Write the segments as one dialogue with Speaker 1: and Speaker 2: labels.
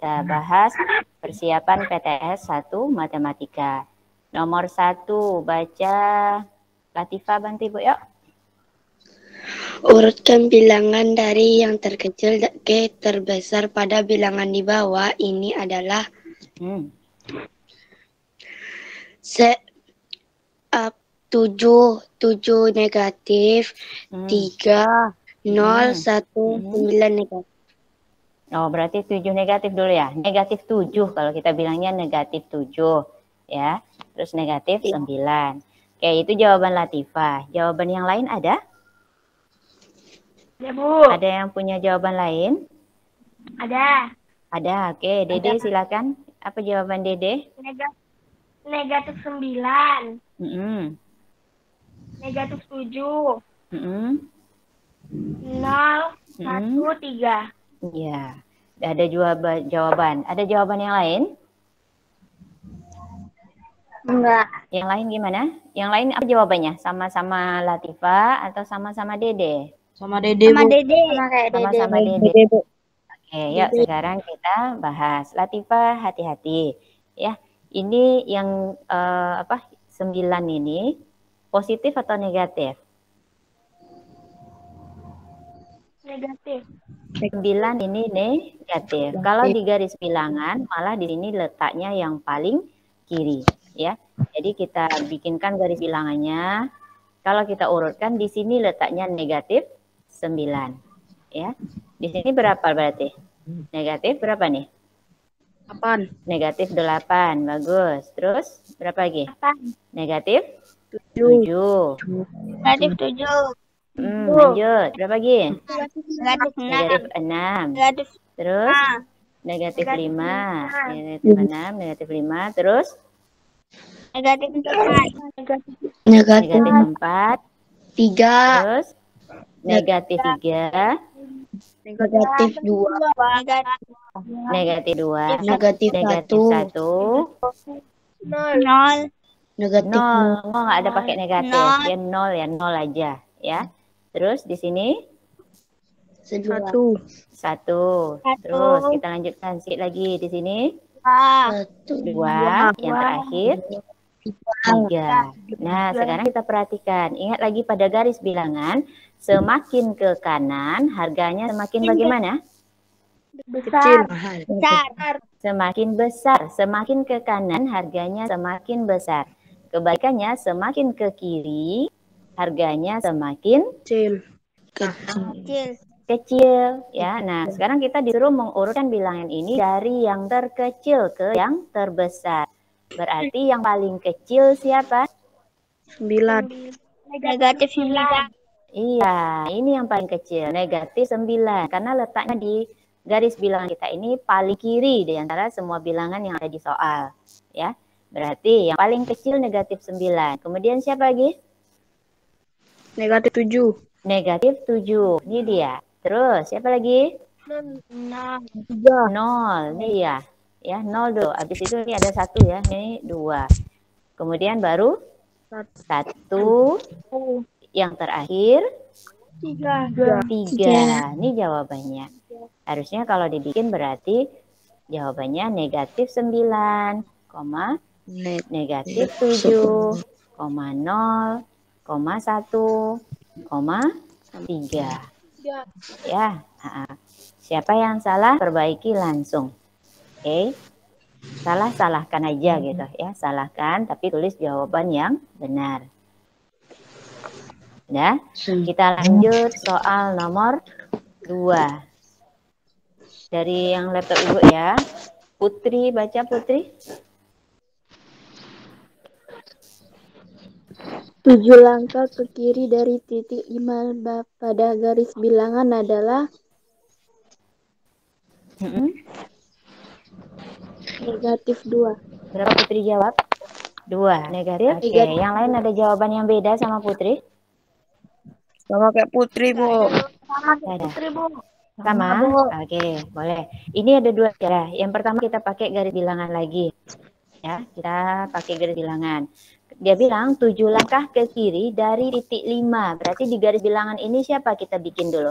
Speaker 1: kita bahas persiapan PTS 1 Matematika. Nomor 1, baca Latifah, bantu Ibu yuk.
Speaker 2: Urutkan bilangan dari yang terkecil ke terbesar pada bilangan di bawah. Ini adalah 7 negatif, 3, 0, 1, 9 negatif.
Speaker 1: Oh, berarti 7 negatif dulu ya. Negatif 7 kalau kita bilangnya negatif 7. Ya, terus negatif 9. Oke, itu jawaban Latifah. Jawaban yang lain ada?
Speaker 3: Ya, Bu.
Speaker 1: Ada yang punya jawaban lain?
Speaker 3: Ada.
Speaker 1: Ada, oke. Dede silakan. Apa jawaban Dede?
Speaker 3: Negatif 9. Negatif 7. 0, 1, 3.
Speaker 1: Ya, ada jawaban. Ada jawaban yang lain?
Speaker 3: Enggak.
Speaker 1: Yang lain gimana? Yang lain apa jawabannya? Sama-sama Latifah atau sama-sama Dede?
Speaker 4: Sama Dede, Bu.
Speaker 1: Sama-sama Dede. Oke, yuk sekarang kita bahas. Latifah, hati-hati. Ya, ini yang 9 ini positif atau negatif?
Speaker 3: Negatif.
Speaker 1: 9 ini negatif. Kalau di garis bilangan, malah di sini letaknya yang paling kiri. Ya, jadi kita bikinkan garis bilangannya. Kalau kita urutkan, di sini letaknya negatif 9. Ya, di sini berapa berarti? Negatif berapa nih?
Speaker 4: 8.
Speaker 1: Negatif 8, bagus. Terus berapa lagi?
Speaker 3: 8.
Speaker 1: Negatif 7.
Speaker 3: Negatif 7.
Speaker 1: Lanjut. Berapa lagi?
Speaker 3: Negatif 6.
Speaker 1: Negatif 6.
Speaker 3: Negatif
Speaker 1: Terus negatif 5. Negatif 6, negatif 5. Terus
Speaker 3: negatif 4.
Speaker 1: negatif 4.
Speaker 2: 3.
Speaker 1: Terus negatif 3.
Speaker 2: Negatif 2.
Speaker 1: Negatif 2.
Speaker 2: Negatif 1.
Speaker 3: 0.
Speaker 2: Negatif
Speaker 1: 0. Oh, nggak ada pakai negatif. Ya 0 ya, 0 aja. Ya. Terus di sini
Speaker 2: 1.
Speaker 1: 1. Terus kita lanjutkan sedikit lagi di sini. 2. Yang terakhir 3. Nah, sekarang kita perhatikan. Ingat lagi pada garis bilangan, semakin ke kanan harganya semakin bagaimana?
Speaker 3: Besar.
Speaker 1: Semakin besar. Semakin ke kanan harganya semakin besar. Kebalikannya semakin ke kiri harganya semakin kecil. Ya. Nah, sekarang kita disuruh mengurutkan bilangan ini dari yang terkecil ke yang terbesar. Berarti yang paling kecil siapa?
Speaker 4: 9.
Speaker 3: Negatif 9.
Speaker 1: Iya, ini yang paling kecil, negatif 9. Karena letaknya di garis bilangan kita ini paling kiri di antara semua bilangan yang ada di soal. Ya, berarti yang paling kecil negatif 9. Kemudian siapa lagi?
Speaker 4: Negatif 7.
Speaker 1: Negatif 7. Ini dia. Terus siapa lagi? 0. Ini dia. Ya, 0 dulu. Habis itu ini ada 1 ya. Ini 2. Kemudian baru 1. Yang terakhir 3. Ini jawabannya. Harusnya kalau dibikin berarti jawabannya negatif 9, negatif 7, 0, 1, 3. Ya, siapa yang salah perbaiki langsung. Oke. Salahkan aja gitu ya. Salahkan tapi tulis jawaban yang benar. Ya, kita lanjut soal nomor 2. Dari yang laptop Ibu ya. Putri, baca Putri.
Speaker 5: 7 langkah ke kiri dari titik 5 pada garis bilangan adalah negatif 2.
Speaker 1: Berapa Putri jawab? 2. Negatif. Oke, yang lain ada jawaban yang beda sama Putri?
Speaker 4: Sama kayak Putri, Bu.
Speaker 1: Sama? Oke, boleh. Ini ada 2 cara. Yang pertama kita pakai garis bilangan lagi. Ya, kita pakai garis bilangan. Dia bilang 7 langkah ke kiri dari titik 5. Berarti di garis bilangan ini siapa kita bikin dulu?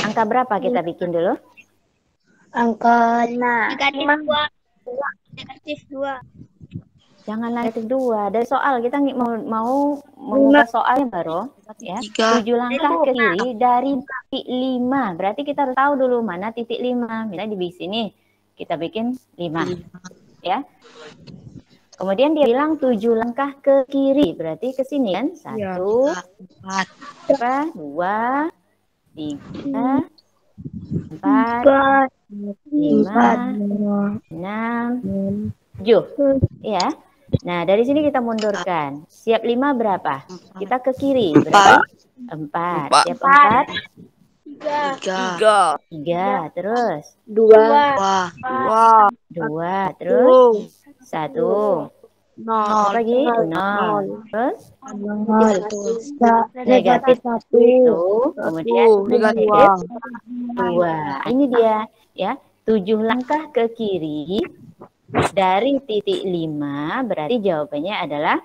Speaker 1: Angka berapa kita bikin dulu?
Speaker 2: Angka
Speaker 3: Negatif 2. Negatif 2.
Speaker 1: Jangan negatif 2. Dari soal kita mau mengubah soalnya baru. Ya. 7 langkah ke kiri dari titik 5. Berarti kita harus tahu dulu mana titik 5. Misalnya di sini kita bikin 5. Ya. Kemudian dia bilang 7 langkah ke kiri. Berarti ke sini kan? 1, 2, 3, 4, 5, 6, 7. Ya. Nah, dari sini kita mundurkan. Siap 5 berapa? Kita ke kiri. Berarti 4. Siap 4? 3. Terus?
Speaker 4: 2.
Speaker 1: 2. Terus? 1. Apa lagi? 0. Terus? Negatif 1. Kemudian negatif 2. Ini dia. Ya. 7 langkah ke kiri dari titik 5, berarti jawabannya adalah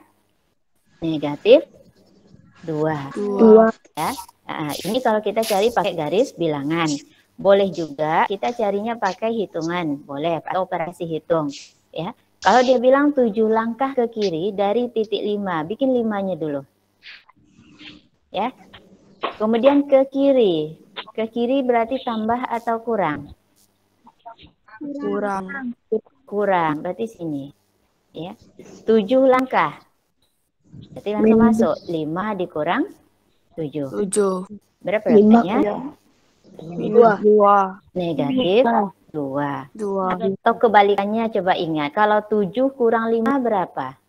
Speaker 1: negatif 2. Ya. Nah, ini kalau kita cari pakai garis bilangan. Boleh juga kita carinya pakai hitungan, boleh, atau operasi hitung. Ya. Kalau dia bilang 7 langkah ke kiri dari titik 5, bikin 5-nya dulu. Ya. Kemudian ke kiri. Ke kiri berarti tambah atau kurang? Kurang, berarti sini. Ya. 7 langkah. Berarti langsung masuk. 5 dikurang 7. Berapa berarti?
Speaker 4: 2.
Speaker 1: Negatif 2. Atau kebalikannya coba ingat. Kalau 7 kurang 5 berapa?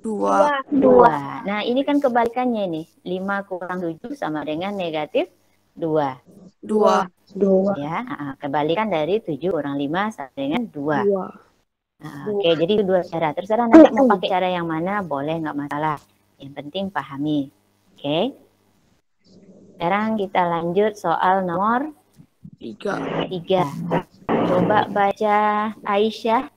Speaker 1: 2. Nah, ini kan kebalikannya ini. 5 kurang 7 sama dengan negatif 2. Ya, kebalikan dari 7 kurang 5 sama dengan 2. Oke, jadi itu 2 cara. Terserah nanti mau pakai cara yang mana, boleh, nggak masalah. Yang penting pahami. Oke. Sekarang kita lanjut soal nomor 3. Coba baca Aisyah.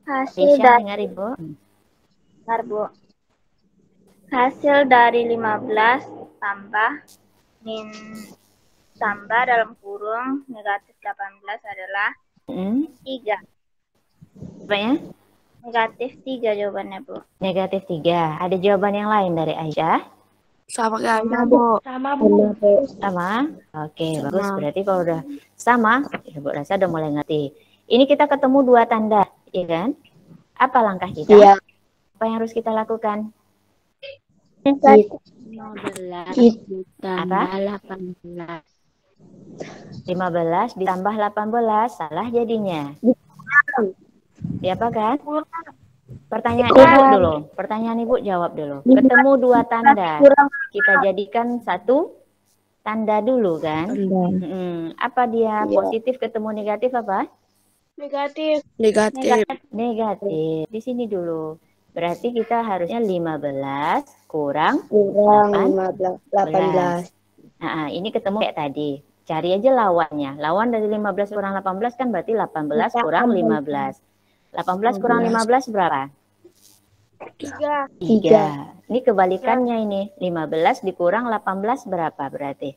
Speaker 3: Hasil
Speaker 1: Aisyah,
Speaker 3: dari
Speaker 1: dengar Ibu.
Speaker 3: Hasil dari 15 tambah dalam kurung negatif 18 adalah 3.
Speaker 1: Apa ya?
Speaker 3: Negatif 3 jawabannya, Bu.
Speaker 1: Negatif 3. Ada jawaban yang lain dari Aisyah?
Speaker 4: Sama kayak Bu.
Speaker 1: Sama? Oke, bagus. Berarti kalau udah sama, Ibu rasa udah mulai ngerti. Ini kita ketemu 2 tanda, ya kan? Apa langkah kita?
Speaker 2: Iya.
Speaker 1: Apa yang harus kita lakukan?
Speaker 3: 15
Speaker 1: ditambah 18. 15 ditambah 18, salah jadinya. Siapa kan? Pertanyaan Ibu dulu. Pertanyaan Ibu jawab dulu. Ketemu 2 tanda. Kita jadikan 1 tanda dulu kan? Apa dia? Positif ketemu negatif apa?
Speaker 3: Negatif.
Speaker 1: Negatif. Di sini dulu. Berarti kita harusnya 15 kurang
Speaker 2: 18.
Speaker 1: Nah, ini ketemu kayak tadi. Cari aja lawannya. Lawan dari 15 kurang 18 kan berarti 18 kurang 15. 18 kurang 15 berapa?
Speaker 3: 3.
Speaker 1: 3. Ini kebalikannya ini. 15 dikurang 18 berapa berarti?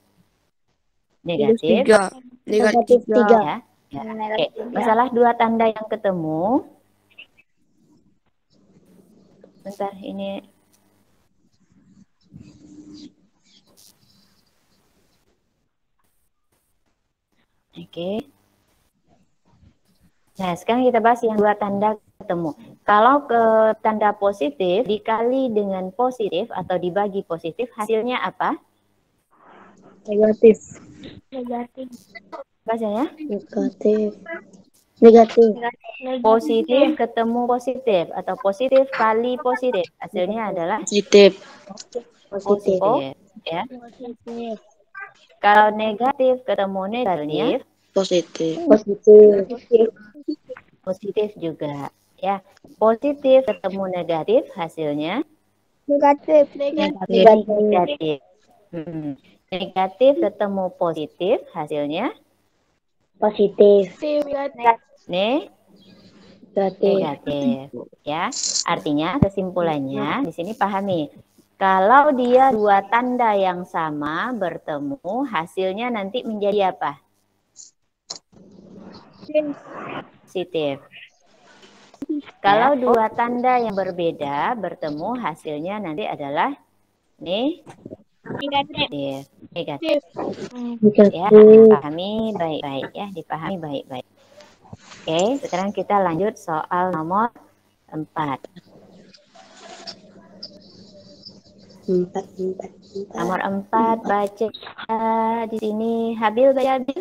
Speaker 1: Negatif.
Speaker 2: Negatif 3.
Speaker 1: Ya. Oke. Masalah 2 tanda yang ketemu. Bentar, ini. Oke. Nah, sekarang kita bahas yang 2 tanda ketemu. Kalau ke tanda positif dikali dengan positif atau dibagi positif, hasilnya apa?
Speaker 2: Negatif.
Speaker 1: Bahasanya?
Speaker 2: Negatif.
Speaker 1: Positif ketemu positif atau positif kali positif. Hasilnya adalah
Speaker 2: Positif.
Speaker 1: ya. Kalau negatif ketemu negatif, positif juga ya. Positif ketemu negatif hasilnya
Speaker 3: Negatif.
Speaker 1: negatif. Negatif ketemu positif hasilnya
Speaker 2: Positif.
Speaker 1: negatif ya. Artinya kesimpulannya di sini pahami. Kalau dia dua tanda yang sama bertemu, hasilnya nanti menjadi apa? Positif. Kalau dua tanda yang berbeda bertemu, hasilnya nanti adalah negatif. Negatif. Ya, dipahami baik-baik ya, dipahami baik-baik. Oke, sekarang kita lanjut soal nomor 4. Nomor 4 baca di sini. Habil, baca Habil.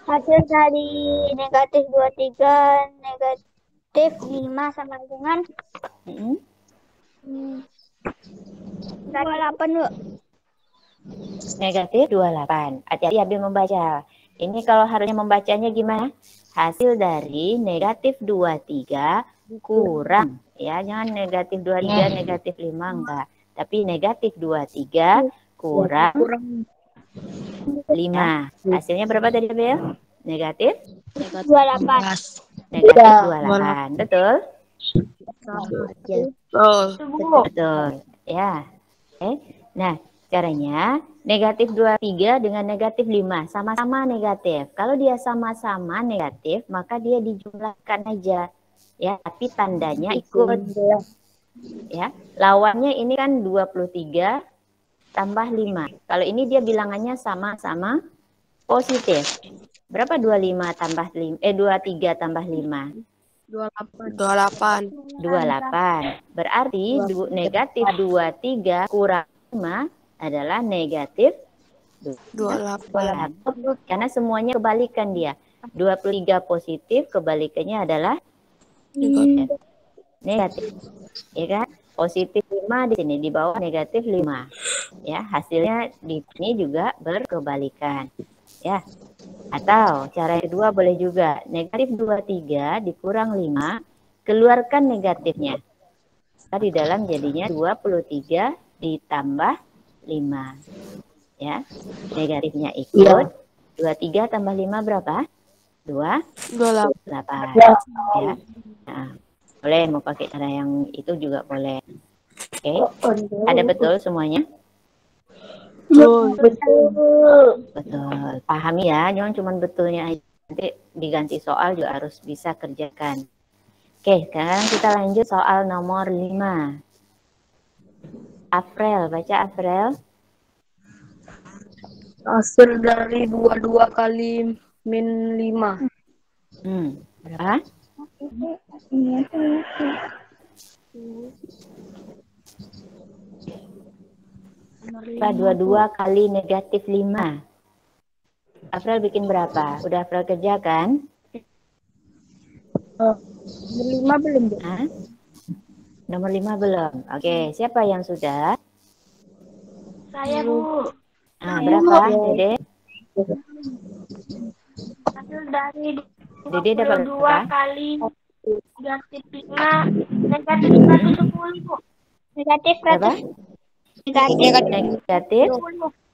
Speaker 3: Hasil dari negatif 23, negatif 5 sama dengan 28, Bu.
Speaker 1: Negatif 28. Hati-hati Habil membaca. Ini kalau harusnya membacanya gimana? Hasil dari negatif 23 kurang. Ya, jangan negatif 23, negatif 5, enggak. Tapi negatif 23 kurang 5. Hasilnya berapa tadi, Bel? Negatif?
Speaker 3: 28.
Speaker 1: Negatif 28. Betul? Betul. Ya. Oke. Nah, caranya negatif 23 dengan negatif 5. Sama-sama negatif. Kalau dia sama-sama negatif, maka dia dijumlahkan aja. Ya, tapi tandanya ikut. Ya, lawannya ini kan 23 tambah 5. Kalau ini dia bilangannya sama-sama positif. Berapa 25 tambah 5? 23 tambah 5?
Speaker 4: 28.
Speaker 1: 28. Berarti negatif 23 kurang 5 adalah negatif
Speaker 4: 28.
Speaker 1: Karena semuanya kebalikan dia. 23 positif, kebalikannya adalah negatif. Ya kan? Positif 5 di sini, di bawah negatif 5. Ya, hasilnya di sini juga berkebalikan. Ya. Atau cara kedua boleh juga. Negatif 23 dikurang 5, keluarkan negatifnya. Di dalam jadinya 23 ditambah 5. Ya. Negatifnya ikut. 23 tambah 5 berapa? 28. Ya. Nah, boleh mau pakai cara yang itu juga boleh. Oke. Ada betul semuanya? Betul. Pahami ya, jangan cuma betulnya aja. Nanti diganti soal juga harus bisa kerjakan. Oke, sekarang kita lanjut soal nomor 5. April, baca April.
Speaker 6: Hasil dari 22 kali min 5.
Speaker 1: Berapa? Berapa 22 kali negatif 5? April bikin berapa? Udah April kerjakan?
Speaker 3: Nomor 5 belum, Bu.
Speaker 1: Nomor 5 belum? Oke, siapa yang sudah?
Speaker 3: Saya, Bu.
Speaker 1: Berapa, Dede?
Speaker 3: Hasil dari
Speaker 1: Dede dapat
Speaker 3: 22
Speaker 1: berapa?
Speaker 3: kali negatif 5, negatif 110, Bu. Negatif
Speaker 1: Berapa?
Speaker 3: 100.
Speaker 1: Negatif 110.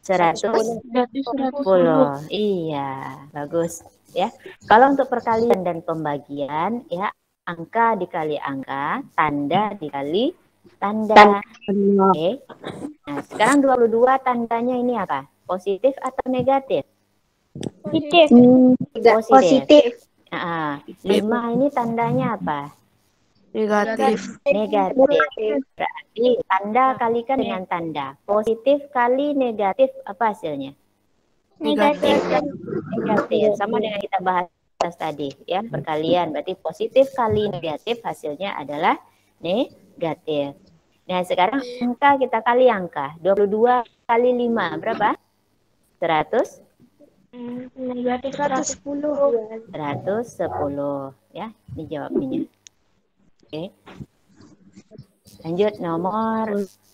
Speaker 3: 110.
Speaker 1: Iya, bagus ya. Kalau untuk perkalian dan pembagian ya, angka dikali angka, tanda dikali tanda. Oke. Nah, sekarang 22 tandanya ini apa? Positif atau negatif?
Speaker 3: Positif.
Speaker 1: Positif. 5 ini tandanya apa?
Speaker 4: Negatif.
Speaker 1: Negatif. Berarti tanda kalikan dengan tanda. Positif kali negatif apa hasilnya?
Speaker 3: Negatif.
Speaker 1: Negatif. Sama dengan kita bahas tadi ya, perkalian. Berarti positif kali negatif hasilnya adalah negatif. Nah, sekarang angka kita kali angka. 22 kali 5 berapa? 100?
Speaker 3: Negatif 110.
Speaker 1: 110 ya, ini jawabnya. Oke. Lanjut nomor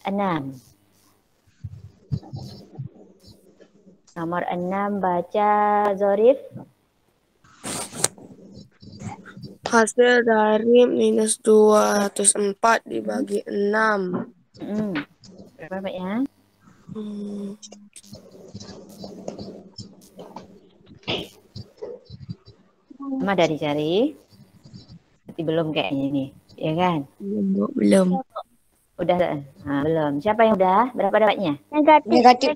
Speaker 1: 6. Nomor 6 baca Zorif.
Speaker 4: Hasil dari minus 204 dibagi 6.
Speaker 1: Berapa ya? Sama dari cari. Berarti belum kayaknya ini, ya kan?
Speaker 4: Belum.
Speaker 1: Udah? Nah, belum. Siapa yang udah? Berapa dapatnya?
Speaker 3: Negatif.
Speaker 1: Negatif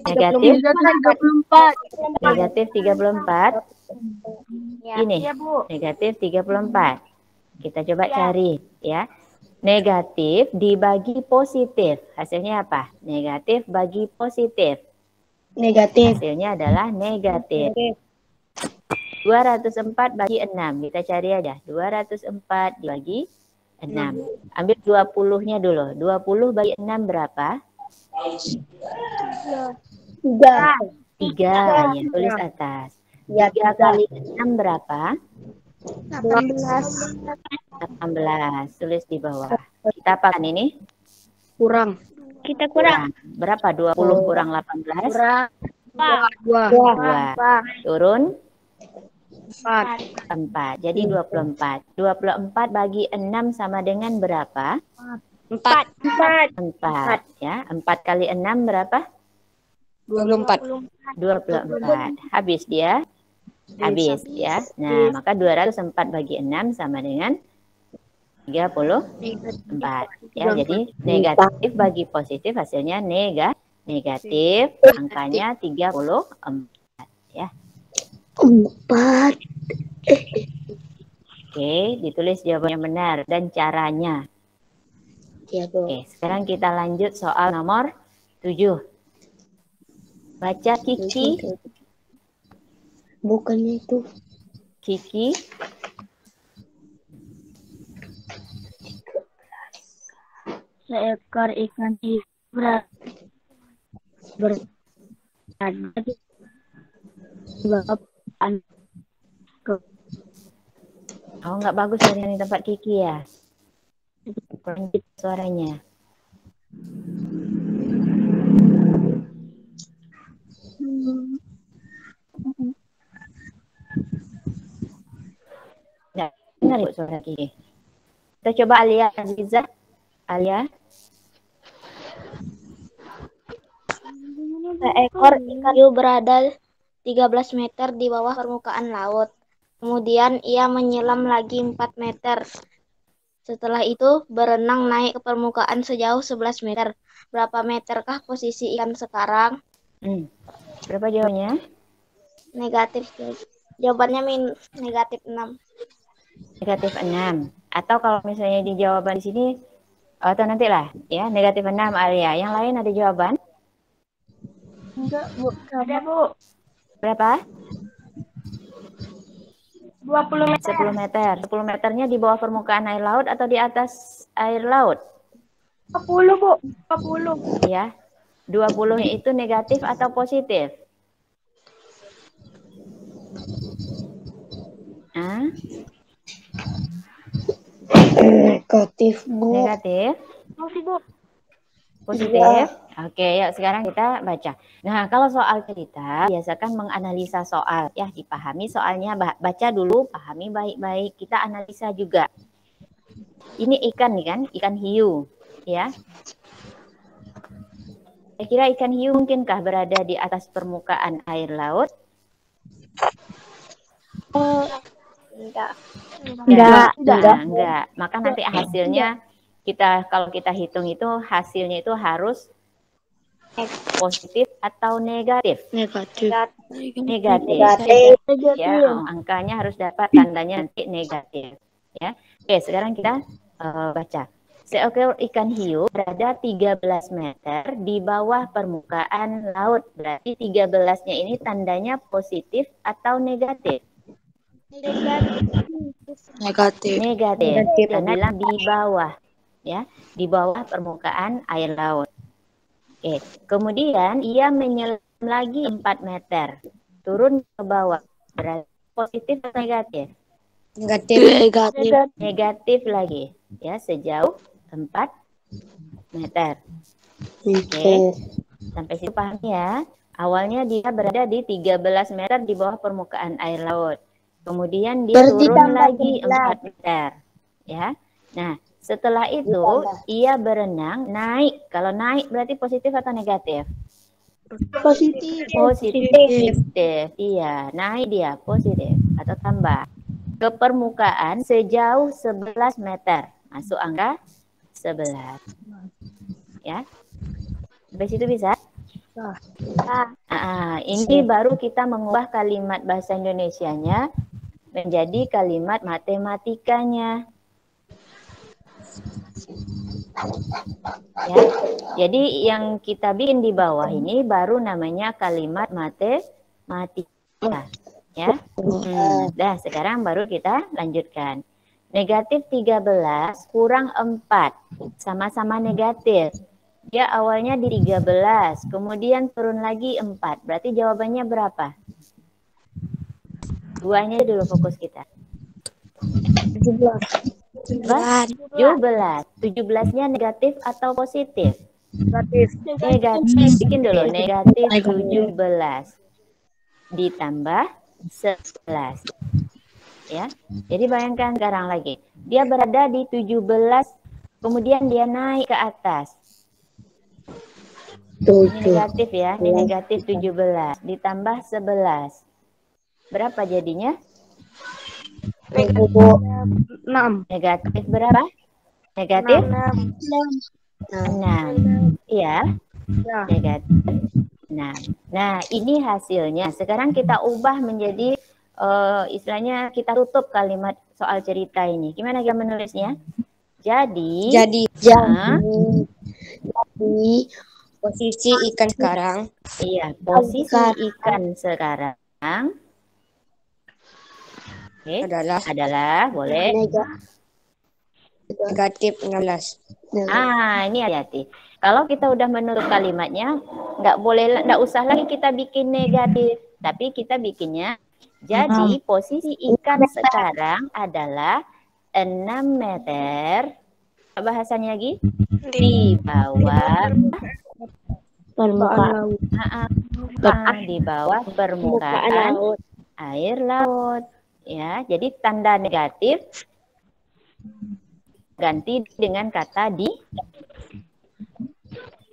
Speaker 6: Negatif 34.
Speaker 1: negatif 34. Ini
Speaker 3: Iya, Bu.
Speaker 1: negatif 34. Kita coba cari ya. Negatif dibagi positif. Hasilnya apa? Negatif bagi positif.
Speaker 2: Negatif.
Speaker 1: Hasilnya adalah negatif. 204 bagi 6. Kita cari aja. 204 dibagi 6. Ambil 20-nya dulu. 20 bagi 6 berapa?
Speaker 2: 3.
Speaker 1: 3. Ya, tulis atas. 3 kali 6 berapa?
Speaker 3: 18.
Speaker 1: 18. Tulis di bawah. Kita apakan ini?
Speaker 6: Kurang.
Speaker 3: Kita kurang.
Speaker 1: Berapa? 20 kurang 18?
Speaker 6: Kurang. 2.
Speaker 1: 2. Turun
Speaker 6: 4.
Speaker 1: 4. Jadi 24. 24 bagi 6 sama dengan berapa?
Speaker 6: 4.
Speaker 1: 4. Ya. 4 kali 6 berapa?
Speaker 6: 24.
Speaker 1: 24. Habis dia? Habis ya. Nah, maka 204 bagi 6 sama dengan 34. Ya, jadi negatif bagi positif hasilnya negatif. Angkanya 34 ya.
Speaker 2: 4.
Speaker 1: Oke, ditulis jawabannya benar dan caranya.
Speaker 2: Ya, Bu.
Speaker 1: Oke, sekarang kita lanjut soal nomor 7. Baca Kiki.
Speaker 2: Bukannya itu.
Speaker 1: Kiki.
Speaker 3: Seekor ikan hiu berada di bawah
Speaker 1: Oh, nggak bagus dari tempat Kiki ya. Kurang gitu suaranya. Nggak dengar Bu suara Kiki. Kita coba Alia Aziza. Alia.
Speaker 5: Seekor ikan hiu berada 13 meter di bawah permukaan laut. Kemudian ia menyelam lagi 4 meter. Setelah itu berenang naik ke permukaan sejauh 11 meter. Berapa meterkah posisi ikan sekarang?
Speaker 1: Berapa jawabannya?
Speaker 5: Negatif. Jawabannya negatif 6.
Speaker 1: Negatif 6. Atau kalau misalnya di jawaban di sini, atau nanti lah ya, negatif 6 Alia. Yang lain ada jawaban?
Speaker 3: Enggak, Bu. Ada, Bu.
Speaker 1: Berapa?
Speaker 3: 20 meter.
Speaker 1: 10 meter. 10 meternya di bawah permukaan air laut atau di atas air laut?
Speaker 3: 40, Bu. 40.
Speaker 1: Ya. 20 itu negatif atau positif? Hah?
Speaker 2: Negatif, Bu.
Speaker 1: Negatif?
Speaker 3: Masih, Bu.
Speaker 1: Positif? Oke, yuk sekarang kita baca. Nah, kalau soal cerita, biasakan menganalisa soal. Ya, dipahami soalnya, baca dulu, pahami baik-baik. Kita analisa juga. Ini ikan nih kan, ikan hiu. Ya. Kira-kira ikan hiu mungkinkah berada di atas permukaan air laut? Enggak. Maka nanti hasilnya kalau kita hitung itu hasilnya itu harus positif atau negatif?
Speaker 2: Negatif.
Speaker 1: Negatif. Ya, angkanya harus dapat tandanya nanti negatif. Ya. Oke, sekarang kita baca. Seekor ikan hiu berada 13 meter di bawah permukaan laut. Berarti 13-nya ini tandanya positif atau negatif?
Speaker 6: Negatif.
Speaker 1: Negatif. Karena bilang di bawah. Ya, di bawah permukaan air laut. Oke, kemudian ia menyelam lagi 4 meter. Turun ke bawah. Berarti positif atau negatif?
Speaker 6: Negatif.
Speaker 1: Negatif lagi. Ya, sejauh 4 meter. Oke. Sampai situ paham ya. Awalnya dia berada di 13 meter di bawah permukaan air laut. Kemudian dia turun lagi 4 meter. Ya. Nah, setelah itu ia berenang naik. Kalau naik berarti positif atau negatif?
Speaker 2: Positif.
Speaker 1: Positif. Iya, naik dia positif atau tambah ke permukaan sejauh 11 meter. masuk angka 11. Ya. Sampai situ bisa? Ini baru kita mengubah kalimat bahasa Indonesianya menjadi kalimat matematikanya. Ya. Jadi yang kita bikin di bawah ini baru namanya kalimat matematika. Ya. Dah, sekarang baru kita lanjutkan. Negatif 13 kurang 4. Sama-sama negatif. Dia awalnya di 13, kemudian turun lagi 4. Berarti jawabannya berapa? Duanya dulu fokus kita. 17. 17-nya negatif atau positif? Negatif. Bikin dulu. Negatif 17 ditambah 11. Ya. Jadi bayangkan sekarang lagi. Dia berada di 17, kemudian dia naik ke atas. Ini negatif ya. Ini negatif 17 ditambah 11. Berapa jadinya?
Speaker 6: 6.
Speaker 1: Negatif berapa? Negatif 6. Iya. Negatif 6. Nah, ini hasilnya. Sekarang kita ubah menjadi istilahnya kita tutup kalimat soal cerita ini. Gimana kita menulisnya? Jadi
Speaker 2: posisi ikan sekarang.
Speaker 1: Iya, posisi ikan sekarang adalah boleh
Speaker 2: Negatif 16.
Speaker 1: Ini hati-hati. Kalau kita udah menutup kalimatnya, nggak usah lagi kita bikin negatif, tapi kita bikinnya jadi posisi ikan sekarang adalah 6 meter. Bahasanya lagi di bawah
Speaker 2: Permukaan
Speaker 1: di bawah permukaan air laut. Ya, jadi tanda negatif ganti dengan kata di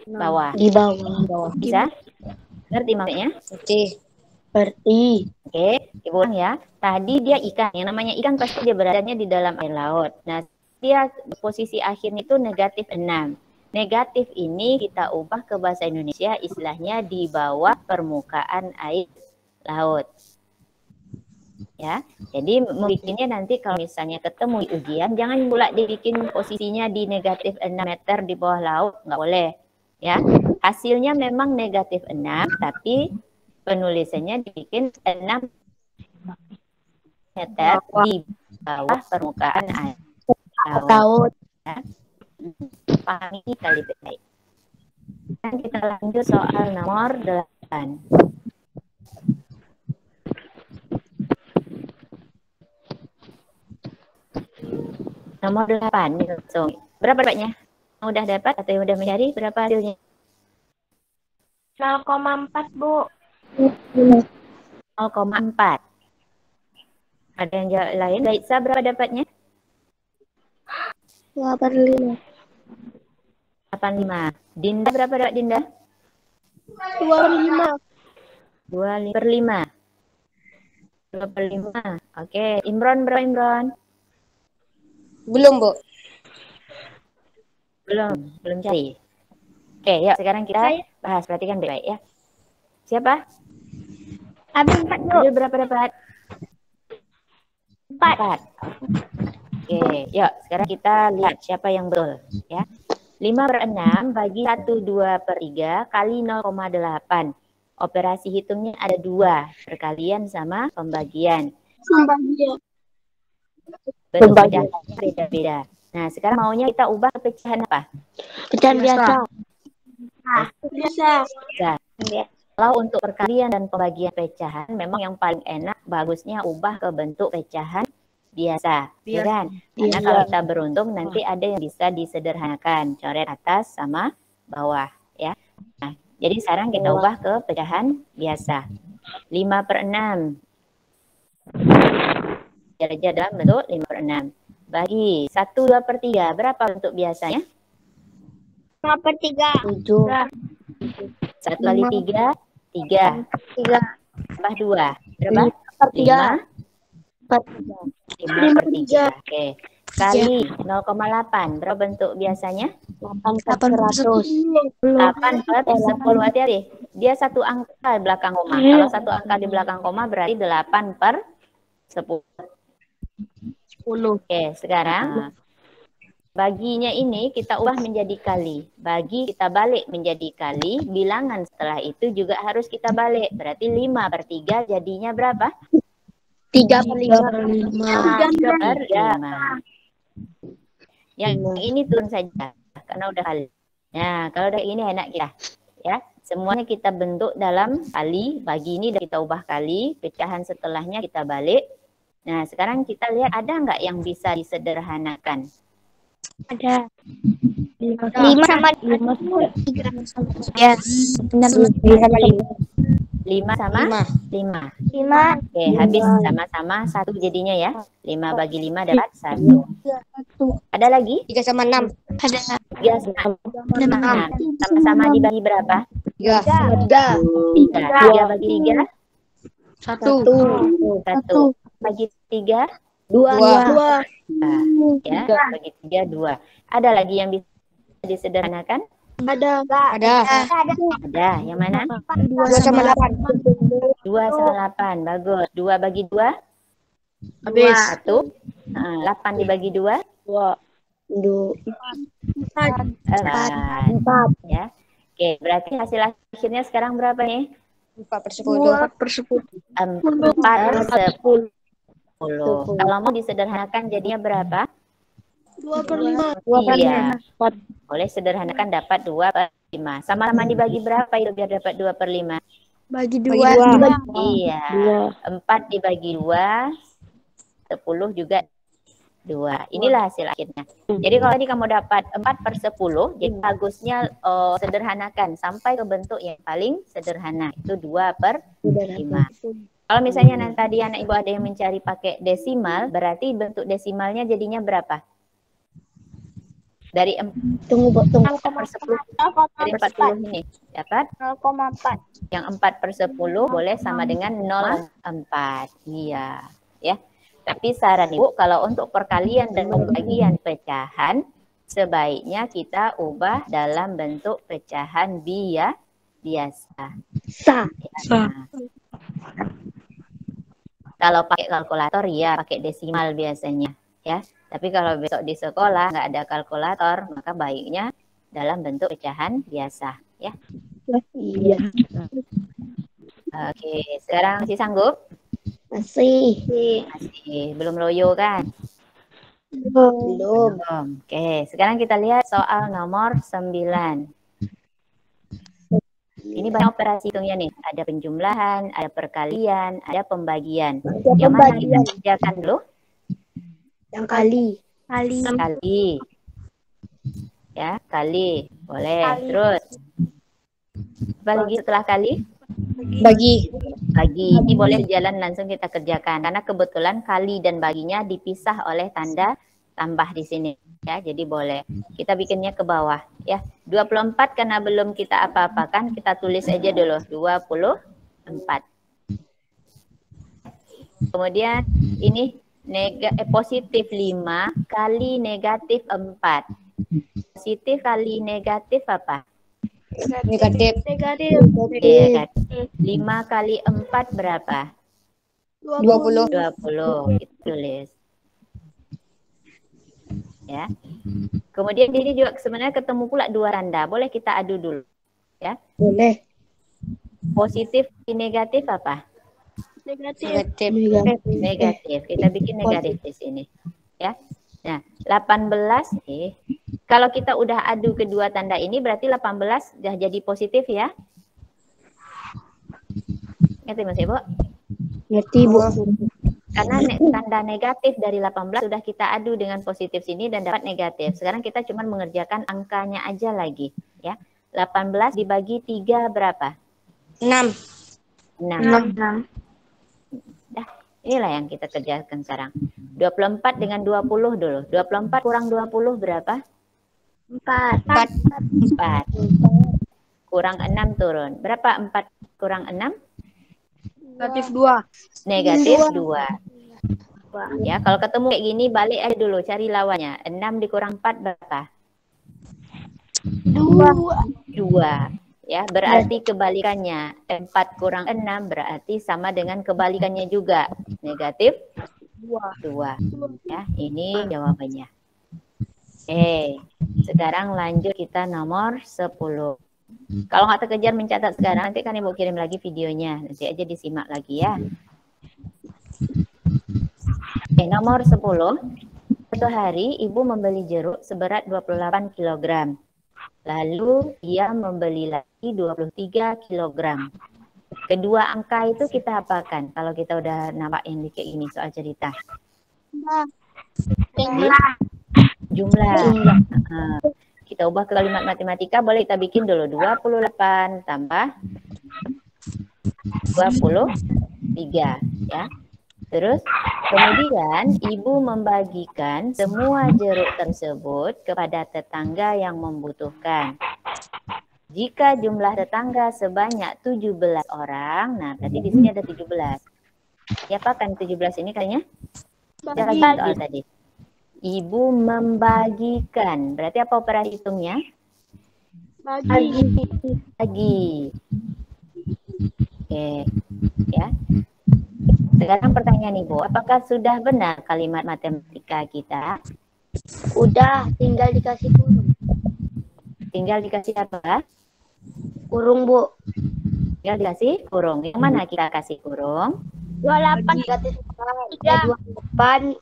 Speaker 1: bawah.
Speaker 2: di bawah.
Speaker 1: Bisa? Ngerti maksudnya?
Speaker 2: Seperti
Speaker 1: Oke, Ibu ulang ya. Tadi dia ikan. Yang namanya ikan pasti dia beradanya di dalam air laut. Nah, dia posisi akhirnya itu negatif 6. Negatif ini kita ubah ke bahasa Indonesia istilahnya di bawah permukaan air laut. Ya, jadi bikinnya nanti kalau misalnya ketemu di ujian, jangan pula dibikin posisinya di negatif 6 meter di bawah laut, nggak boleh. Ya, hasilnya memang negatif 6, tapi penulisannya dibikin 6 meter di bawah permukaan air laut. Ya. Pahami kali baik. Dan kita lanjut soal nomor 8. Nomor 8 nih langsung. Berapa dapatnya? Udah dapat atau yang udah mencari? Berapa hasilnya?
Speaker 3: 0,4, Bu.
Speaker 1: 0,4. Ada yang jawab lain? Laisa berapa dapatnya?
Speaker 2: 85.
Speaker 1: 85. Dinda berapa dapat Dinda?
Speaker 2: 25.
Speaker 1: 2/5. 2/5. Oke, Imron berapa Imron?
Speaker 2: Belum, Bu.
Speaker 1: Belum cari. Oke, yuk sekarang kita bahas. Perhatikan baik-baik ya. Siapa?
Speaker 3: Abi 4, Bu.
Speaker 1: Adil berapa dapat? 4. Oke, yuk sekarang kita lihat siapa yang betul ya. 5/6 bagi 1/2/3 kali 0,8. Operasi hitungnya ada 2, perkalian sama pembagian. Bentuk pecahannya beda-beda. Nah, sekarang maunya kita ubah ke pecahan apa?
Speaker 2: Pecahan biasa.
Speaker 1: Kalau untuk perkalian dan pembagian pecahan, memang yang paling enak, bagusnya ubah ke bentuk pecahan biasa. Ya kan? Karena kalau kita beruntung, nanti ada yang bisa disederhanakan. Coret atas sama bawah. Ya. Nah, jadi sekarang kita ubah ke pecahan biasa. 5/6. Derajat dalam bentuk 5/6. Bagi 1/2/3. Berapa bentuk biasanya?
Speaker 3: 5/3.
Speaker 2: 7.
Speaker 1: 1 kali 3, 3.
Speaker 3: 3.
Speaker 1: Tambah 2. Berapa?
Speaker 2: 5/3.
Speaker 1: 5/3. Oke. kali 0,8. Berapa bentuk biasanya?
Speaker 5: 8/100.
Speaker 1: 8/10. Hati-hati. Dia satu angka di belakang koma. Kalau satu angka di belakang koma berarti 8/10. Oke, sekarang baginya ini kita ubah menjadi kali. Bagi kita balik menjadi kali. Bilangan setelah itu juga harus kita balik. Berarti 5/3 jadinya berapa?
Speaker 2: 3/5.
Speaker 1: 3/5. Yang ini turun saja karena udah kali. Nah, kalau udah ini enak kita, ya. Semuanya kita bentuk dalam kali. Bagi ini udah kita ubah kali. Pecahan setelahnya kita balik. Nah, sekarang kita lihat ada nggak yang bisa disederhanakan?
Speaker 3: Ada.
Speaker 5: 5 sama
Speaker 3: 3.
Speaker 1: 5 sama 5.
Speaker 3: 5.
Speaker 1: Oke, habis sama-sama 1 jadinya ya. 5 bagi 5 dapat 1. Ada lagi?
Speaker 2: 3 sama 6.
Speaker 3: Ada.
Speaker 1: 3 sama 6. Sama-sama dibagi berapa?
Speaker 2: 3.
Speaker 1: 3 bagi 3?
Speaker 2: 1.
Speaker 1: 1. Bagi 3?
Speaker 2: 2.
Speaker 1: Ya, bagi 3, 2. Ada lagi yang bisa disederhanakan?
Speaker 2: Ada.
Speaker 1: Ada. Yang mana?
Speaker 2: 2 sama 8.
Speaker 1: 2 sama 8. Bagus. 2 bagi 2?
Speaker 2: Habis.
Speaker 1: 1. 8 dibagi 2? 4. Ya. Oke, berarti hasil akhirnya sekarang berapa nih?
Speaker 2: 4/10.
Speaker 1: 4/10. Kalau mau disederhanakan jadinya berapa?
Speaker 2: 2/5.
Speaker 1: Iya. Boleh sederhanakan dapat 2/5. Sama-sama dibagi berapa itu biar dapat 2/5?
Speaker 2: Bagi 2.
Speaker 1: Iya. 4 dibagi 2, 10 juga 2. Inilah hasil akhirnya. Jadi kalau tadi kamu dapat 4/10, jadi bagusnya sederhanakan sampai ke bentuk yang paling sederhana. Itu 2/5. Kalau misalnya nanti tadi anak ibu ada yang mencari pakai desimal, berarti bentuk desimalnya jadinya berapa? Dari 4/10, dari 40 ini dapat
Speaker 3: 0,4.
Speaker 1: yang 4/10 boleh sama dengan 0,4. Iya, ya. Tapi saran ibu kalau untuk perkalian dan pembagian pecahan sebaiknya kita ubah dalam bentuk pecahan biasa. Ya. Kalau pakai kalkulator ya pakai desimal biasanya ya. Tapi kalau besok di sekolah nggak ada kalkulator maka baiknya dalam bentuk pecahan biasa ya.
Speaker 2: Iya.
Speaker 1: Oke, sekarang masih sanggup?
Speaker 2: Masih.
Speaker 1: Belum loyo kan?
Speaker 2: Belum.
Speaker 1: Oke, sekarang kita lihat soal nomor 9. Ini banyak operasi hitungnya nih. Ada penjumlahan, ada perkalian, ada pembagian. Yang mana kita kerjakan dulu?
Speaker 2: Yang kali.
Speaker 1: Kali. Ya, kali. Boleh. Terus. Apa lagi setelah kali?
Speaker 2: Bagi.
Speaker 1: Ini boleh jalan langsung kita kerjakan. Karena kebetulan kali dan baginya dipisah oleh tanda tambah di sini. Ya, jadi boleh. Kita bikinnya ke bawah. Ya, 24 karena belum kita apa-apakan, kita tulis aja dulu 24. Kemudian ini positif 5 kali negatif 4. Positif kali negatif apa?
Speaker 2: Negatif.
Speaker 1: Negatif. 5 kali 4 berapa?
Speaker 2: 20.
Speaker 1: Itu tulis. Ya. Kemudian ini juga sebenarnya ketemu pula dua tanda. Boleh kita adu dulu. Ya.
Speaker 2: Boleh.
Speaker 1: Positif negatif apa?
Speaker 2: Negatif.
Speaker 1: Negatif. Kita bikin negatif di sini. Ya. Nah, 18 kalau kita udah adu kedua tanda ini berarti 18 sudah jadi positif ya. Ngerti Mas Ibu?
Speaker 2: Ngerti, Bu.
Speaker 1: Karena tanda negatif dari 18 sudah kita adu dengan positif sini dan dapat negatif. Sekarang kita cuma mengerjakan angkanya aja lagi. Ya, 18 dibagi 3 berapa?
Speaker 2: 6.
Speaker 1: 6. Inilah yang kita kerjakan sekarang. 24 dengan 20 dulu. 24 kurang 20 berapa? 4. Kurang 6 turun. Berapa 4 kurang 6?
Speaker 6: Negatif 2.
Speaker 1: Negatif 2. Ya, kalau ketemu kayak gini balik aja dulu, cari lawannya. 6 dikurang 4 berapa? 2. Ya, berarti kebalikannya. 4 kurang 6 berarti sama dengan kebalikannya juga. Negatif 2. Ya, ini jawabannya. Oke, sekarang lanjut kita nomor 10. Kalau nggak terkejar mencatat sekarang, nanti kan Ibu kirim lagi videonya. Nanti aja disimak lagi ya. Oke, nomor 10. Suatu hari Ibu membeli jeruk seberat 28 kg. Lalu ia membeli lagi 23 kg. Kedua angka itu kita apakan? Kalau kita udah nampak ini kayak ini soal cerita. Jumlah. Kita ubah ke kalimat matematika, boleh kita bikin dulu 28 tambah 23 ya. Terus kemudian ibu membagikan semua jeruk tersebut kepada tetangga yang membutuhkan. Jika jumlah tetangga sebanyak 17 orang, nah berarti di sini ada 17. Siapa kan 17 ini kayaknya? Kita lagi soal tadi. Ibu membagikan. Berarti apa operasi hitungnya? Bagi. Oke. Ya. Sekarang pertanyaan Ibu, apakah sudah benar kalimat matematika kita?
Speaker 5: Udah, tinggal dikasih kurung.
Speaker 1: Tinggal dikasih apa?
Speaker 5: Kurung, Bu.
Speaker 1: Tinggal dikasih kurung. Yang mana kita kasih kurung?
Speaker 5: 28.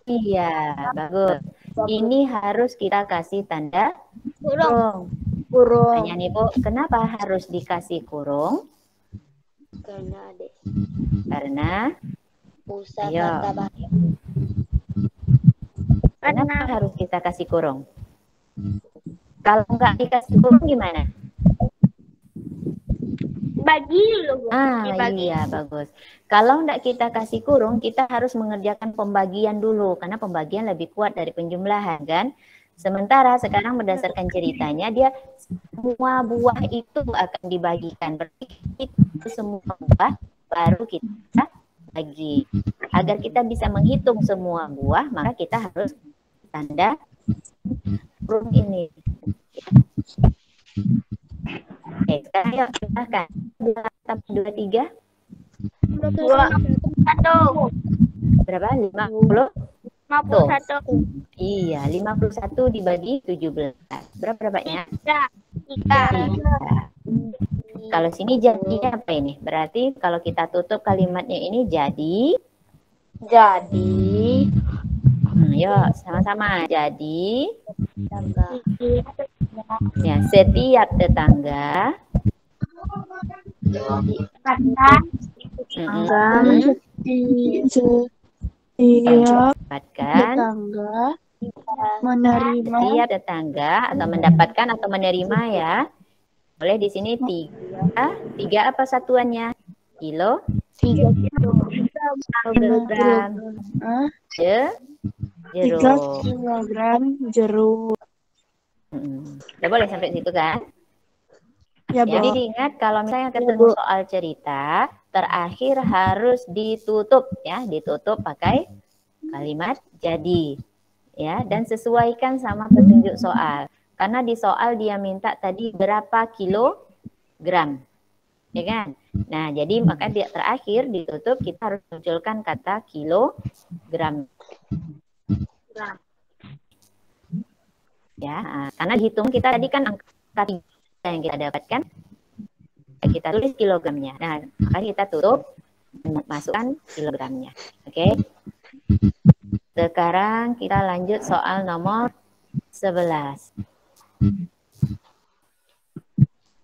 Speaker 1: Iya, bagus. Ini harus kita kasih tanda kurung. Pertanyaan Ibu, kenapa harus dikasih kurung? Karena
Speaker 5: pusat
Speaker 1: ayo.
Speaker 5: data bahasa.
Speaker 1: Kenapa harus kita kasih kurung? Kalau nggak dikasih kurung gimana?
Speaker 3: Bagi dulu, Bu.
Speaker 1: Iya, bagus. Kalau nggak kita kasih kurung, kita harus mengerjakan pembagian dulu. Karena pembagian lebih kuat dari penjumlahan, kan? Sementara sekarang berdasarkan ceritanya, dia semua buah itu akan dibagikan. Berarti itu semua buah baru kita bagi. Agar kita bisa menghitung semua buah, maka kita harus tanda kurung ini. Oke, sekarang yuk silahkan. 23. Berapa? 50?
Speaker 3: 51.
Speaker 1: Iya, 51 dibagi 17. Berapa banyak?
Speaker 3: 3.
Speaker 1: Kalau sini jadinya apa ini? Berarti kalau kita tutup kalimatnya ini jadi. Yuk, sama-sama. Jadi. Ya, setiap tetangga. Setiap tetangga atau mendapatkan atau menerima ya. Boleh di sini 3. 3 apa satuannya? Kilo.
Speaker 3: 3
Speaker 1: kilogram. Jeruk.
Speaker 4: 3 kilogram jeruk.
Speaker 1: Udah boleh sampai situ kan?
Speaker 4: Ya,
Speaker 1: Jadi diingat kalau misalnya ketemu soal cerita, terakhir harus ditutup ya, ditutup pakai kalimat jadi. Ya, dan sesuaikan sama petunjuk soal. Karena di soal dia minta tadi berapa kilogram. Ya kan? Nah, jadi maka dia terakhir ditutup kita harus munculkan kata kilogram. Ya, karena dihitung kita tadi kan angka 3 yang kita dapatkan, kita tulis kilogramnya. Nah, maka kita tutup, masukkan kilogramnya. Oke. Sekarang kita lanjut soal nomor 11.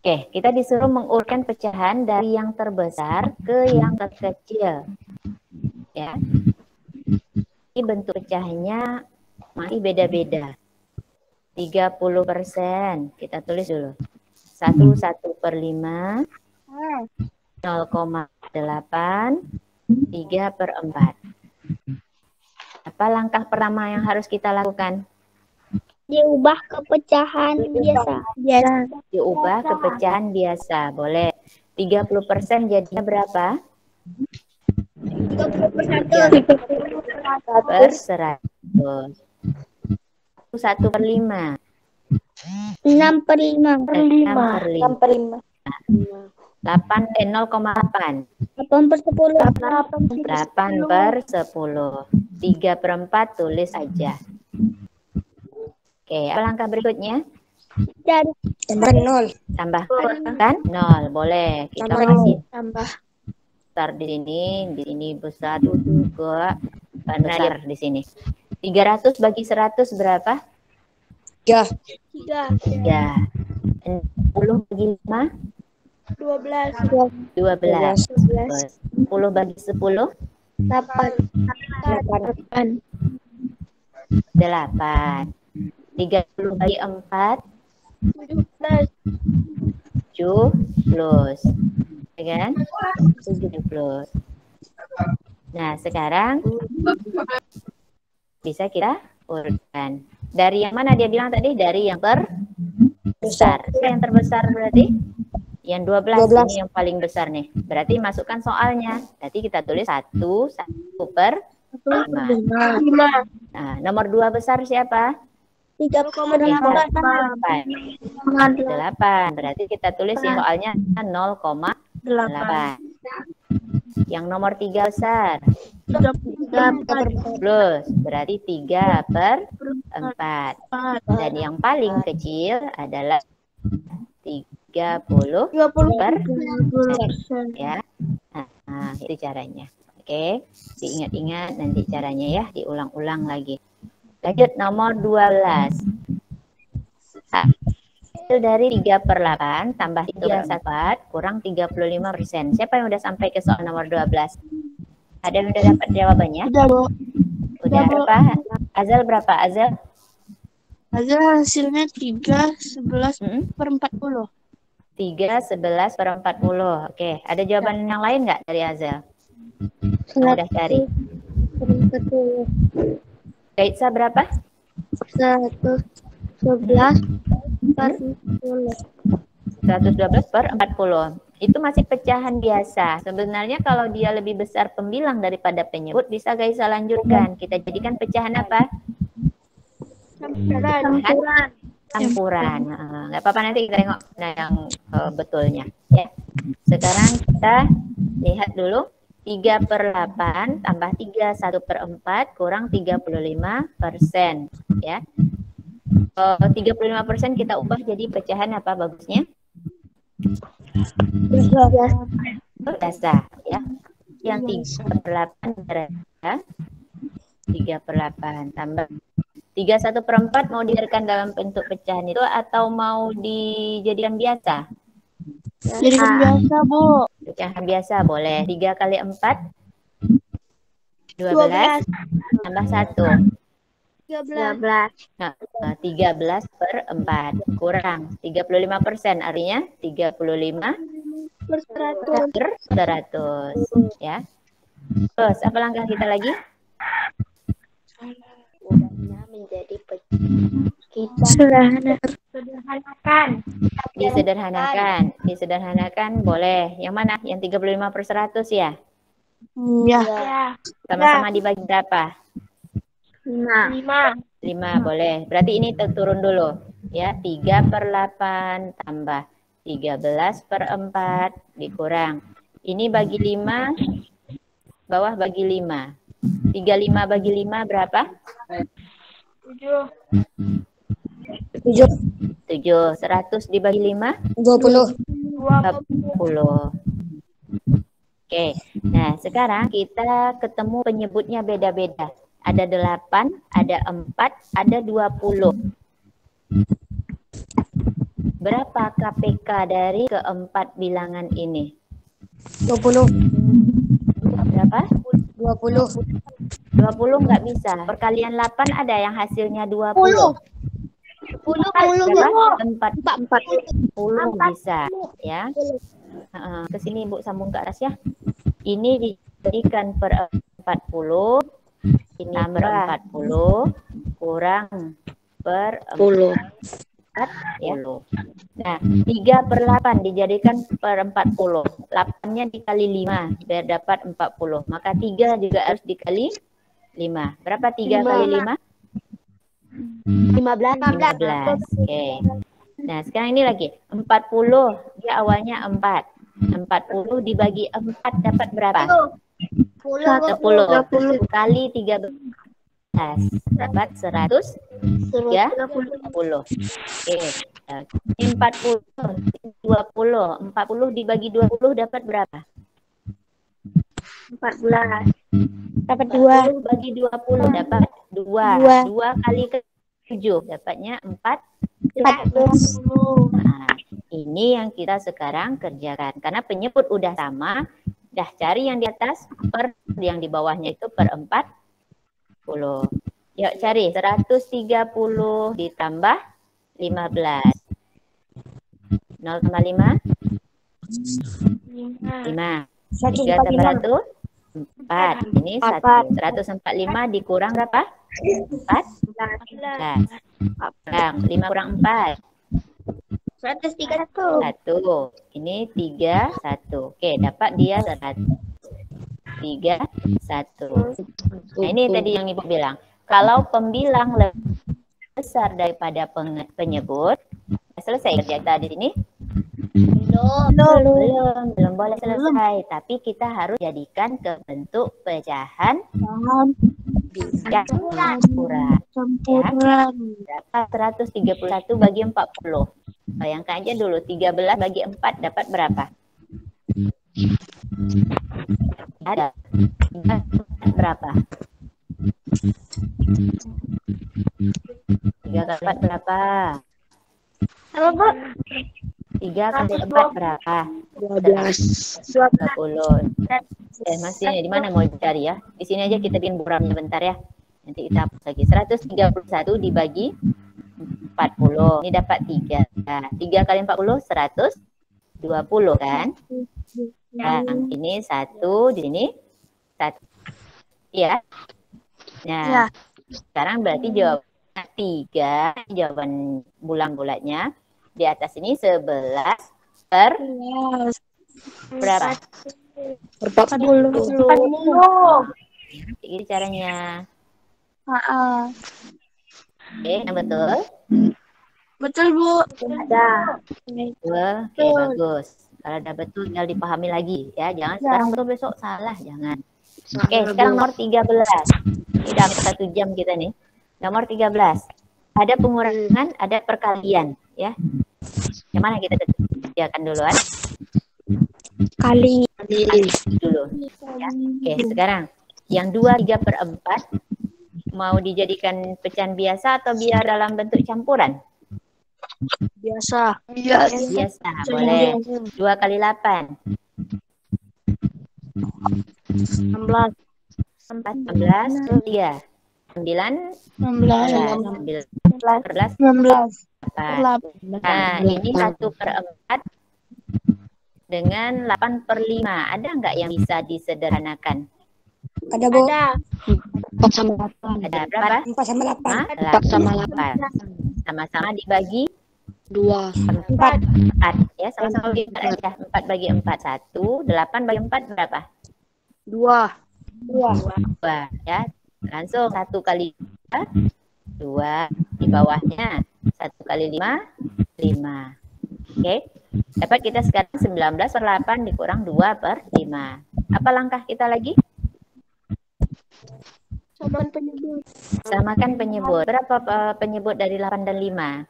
Speaker 1: Oke, kita disuruh mengurutkan pecahan dari yang terbesar ke yang terkecil. Ya. Ini bentuk pecahannya masih beda-beda. 30%, kita tulis dulu. 1/5, 0,8, 3/4. Apa langkah pertama yang harus kita lakukan?
Speaker 3: Diubah ke pecahan biasa.
Speaker 1: Diubah ke pecahan biasa, boleh. 30% jadinya berapa? per 100. 1/5.
Speaker 3: 6/5.
Speaker 1: 6/5. 0,8.
Speaker 3: 8/10.
Speaker 1: 8/10. 3/4 tulis aja. Oke, apa langkah berikutnya?
Speaker 3: Dari
Speaker 2: Tambah 0.
Speaker 1: Tambahkan 0. Boleh. Kita
Speaker 2: Tambah
Speaker 1: masih
Speaker 5: Tambah
Speaker 1: besar di sini besar juga. Besar di sini. 300 bagi 100 berapa?
Speaker 2: 3.
Speaker 1: 3. 10 bagi 5?
Speaker 3: 12.
Speaker 1: 12. 10 bagi 10?
Speaker 3: 8.
Speaker 1: 8. 30 bagi 4? 17. Ya kan? 17. Nah, sekarang bisa kita urutkan. Dari yang mana dia bilang tadi? Dari yang terbesar. Yang terbesar berarti? Yang 12,
Speaker 2: 12.
Speaker 1: ini yang paling besar nih. Berarti masukkan soalnya. Nanti kita tulis 1/5. Nah, nomor 2 besar siapa? 8. Berarti kita tulis yang soalnya 0,8. Yang nomor 3 besar? 10. Berarti 3/4. Dan yang paling kecil adalah 30%. Ya. Nah, itu caranya. Oke, diingat-ingat nanti caranya ya, diulang-ulang lagi. Lanjut nomor 12. Hasil dari 3/8 tambah 3/4 kurang 35%. Siapa yang udah sampai ke soal nomor 12? Ada yang udah dapat jawabannya?
Speaker 4: Udah, Bu.
Speaker 1: Udah berapa? Azal berapa? Azal?
Speaker 4: Hasilnya 3/11/40.
Speaker 1: 3/11/40. Oke, ada jawaban yang lain nggak dari Azal? Yang udah cari. Kaitsa berapa? 112/40. Itu masih pecahan biasa. Sebenarnya kalau dia lebih besar pembilang daripada penyebut, bisa Gaisa lanjutkan. Kita jadikan pecahan apa? Campuran. Nggak apa-apa, nanti kita tengok yang betulnya. Ya. Sekarang kita lihat dulu. 3/8 tambah 3 1/4 kurang 35%. Ya. 35% kita ubah jadi pecahan apa bagusnya? Biasa. Ya. Yang 3/8 berapa? 3/8 tambah 3 1/4 mau dibiarkan dalam bentuk pecahan itu atau mau dijadikan biasa?
Speaker 4: Jadikan biasa, Bu.
Speaker 1: Pecahan biasa boleh. 3 kali 4? 12 tambah 1.
Speaker 3: 13.
Speaker 1: Nah, 13/4 kurang 35%, artinya 35/100. Ya. Terus apa langkah kita lagi?
Speaker 5: menjadi
Speaker 1: Disederhanakan boleh. Yang mana? Yang 35/100 ya?
Speaker 4: Ya.
Speaker 1: Sama-sama dibagi berapa?
Speaker 3: 5.
Speaker 1: 5 boleh. Berarti ini turun dulu. Ya, 3/8 tambah 13/4 dikurang. Ini bagi 5, bawah bagi 5. 35 bagi 5 berapa?
Speaker 3: 7.
Speaker 1: 7. 100 dibagi 5?
Speaker 2: 20.
Speaker 1: 20. Oke. Nah, sekarang kita ketemu penyebutnya beda-beda. Ada 8, ada 4, ada 20. Berapa KPK dari keempat bilangan ini?
Speaker 2: 20.
Speaker 1: Berapa?
Speaker 2: 20.
Speaker 1: 20 nggak bisa. Perkalian 8 ada yang hasilnya 20. 40 bisa. Ya. Ke sini Ibu sambung ke atas ya. Ini dijadikan per 40. Ini per 40 kurang per 40. ya. Nah, 3/8 dijadikan per 40. 8-nya dikali 5 biar dapat 40. Maka 3 juga harus dikali 5. Berapa 3 kali 5? 15. Oke. Nah, sekarang ini lagi. 40. Dia awalnya 4. 40 dibagi 4 dapat berapa? 10 kali 13 dapat 130. Oke. Ini 40 20. 40 dibagi 20 dapat berapa?
Speaker 3: 14.
Speaker 5: Dapat 2.
Speaker 1: 40 bagi 20 dapat 2. 2 kali 7 dapatnya 40. Nah, ini yang kita sekarang kerjakan. Karena penyebut udah sama, dah cari yang di atas per yang di bawahnya itu per 40. Yuk cari 130 ditambah 15. 0 tambah 5? 5. 3 tambah 1? 4. Ini 1. 145 dikurang berapa? 14. 5 kurang 4. 1. Ini 31. Oke, dapat dia 31. Nah, ini tadi yang Ibu bilang. Kalau pembilang lebih besar daripada penyebut, selesai kerja kita di sini? Belum boleh selesai. Tapi kita harus jadikan ke bentuk pecahan campuran. Ya. Dapat 131 bagi 40. Bayangkan aja dulu, 13 bagi 4 dapat berapa? Ada. Berapa? 3 kali 4 berapa? 3 kali 4 berapa? 20. Masih di mana mau dicari ya? Di sini aja kita bikin buramnya bentar ya. Nanti kita hapus lagi. 131 dibagi 40. Ini dapat 3. Nah, 3 kali 40 120 kan? Nah, ini 1 di sini 1. Iya. Nah, sekarang berarti jawabannya 3. Jawaban bulat-bulatnya. Di atas ini 11 per berapa?
Speaker 6: Per 40.
Speaker 1: Ini caranya. Oke, yang betul?
Speaker 4: Betul, Bu.
Speaker 1: Oke, bagus. Kalau udah betul, tinggal dipahami lagi ya. Jangan sekarang betul besok salah, jangan. Oke, sekarang nomor 13. Ini udah 1 jam kita nih. Nomor 13. Ada pengurangan, ada perkalian ya. Yang mana kita kerjakan duluan?
Speaker 5: Kali.
Speaker 1: Dulu. Ya. Oke, sekarang yang 2/3/4 mau dijadikan pecahan biasa atau biar dalam bentuk campuran?
Speaker 6: Biasa.
Speaker 1: Biasa, boleh. 2 kali 8.
Speaker 6: 16.
Speaker 1: 14, 3. 9, 11, 8. Nah, ini 1/4 dengan 8/5. Ada nggak yang bisa disederhanakan?
Speaker 2: Ada, Bu.
Speaker 6: 4 sama 8.
Speaker 1: Ada berapa?
Speaker 2: 4 sama 8.
Speaker 6: 4 sama 8.
Speaker 1: Sama-sama dibagi
Speaker 6: 2.
Speaker 1: 4. Ya, sama-sama bagi 4 aja. 4 bagi 4, 1. 8 bagi 4 berapa?
Speaker 6: 2.
Speaker 1: 2. Ya, langsung 1 kali 2. Di bawahnya 1 kali 5, 5. Oke. Dapat kita sekarang 19/8 dikurang 2/5. Apa langkah kita lagi? Samakan penyebut. Berapa penyebut dari 8 dan 5?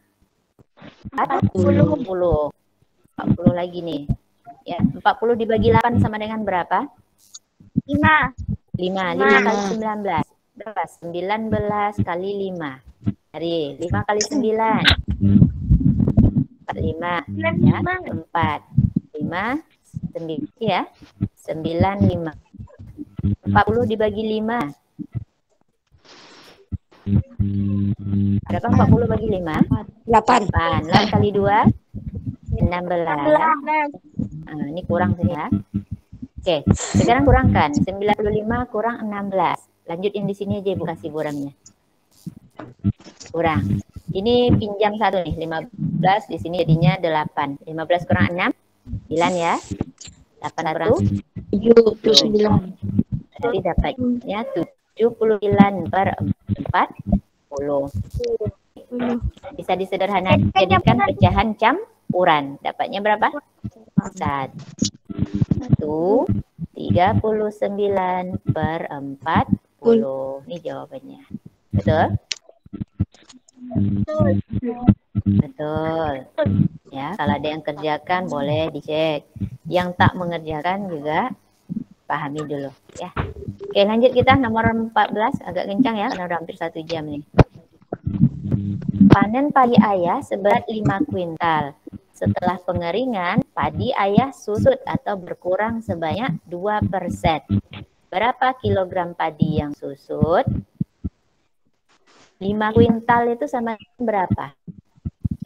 Speaker 1: 40. 40 lagi nih. Ya, 40 dibagi 8 sama dengan berapa? 5. 5 kali 19. Berapa? 19 kali 5. Dari 5 kali 9. 5. Ya, 4. 5. 9 ya. 95. 40 dibagi 5. Berapa 40 bagi 5?
Speaker 2: 8.
Speaker 1: 8 kali 2? 16. Ini kurang sini ya. Oke, sekarang kurangkan. 95 kurang 16. Lanjut yang di sini aja Ibu kasih buramnya. Kurang. Ini pinjam 1 nih, 15 di sini jadinya 8. 15 kurang 6, 9 ya. 8 kurang
Speaker 6: 79.
Speaker 1: Jadi dapatnya 79 per 40. Bisa disederhanakan jadikan pecahan campuran. Dapatnya berapa? 1. 39 per 40. Ini jawabannya. Betul? Betul. Ya, kalau ada yang kerjakan boleh dicek. Yang tak mengerjakan juga pahami dulu ya. Oke, lanjut kita nomor 14, agak kencang ya karena udah hampir 1 jam nih. Panen padi ayah seberat 5 kuintal. Setelah pengeringan, padi ayah susut atau berkurang sebanyak 2%. Berapa kilogram padi yang susut? 5 kuintal itu sama berapa?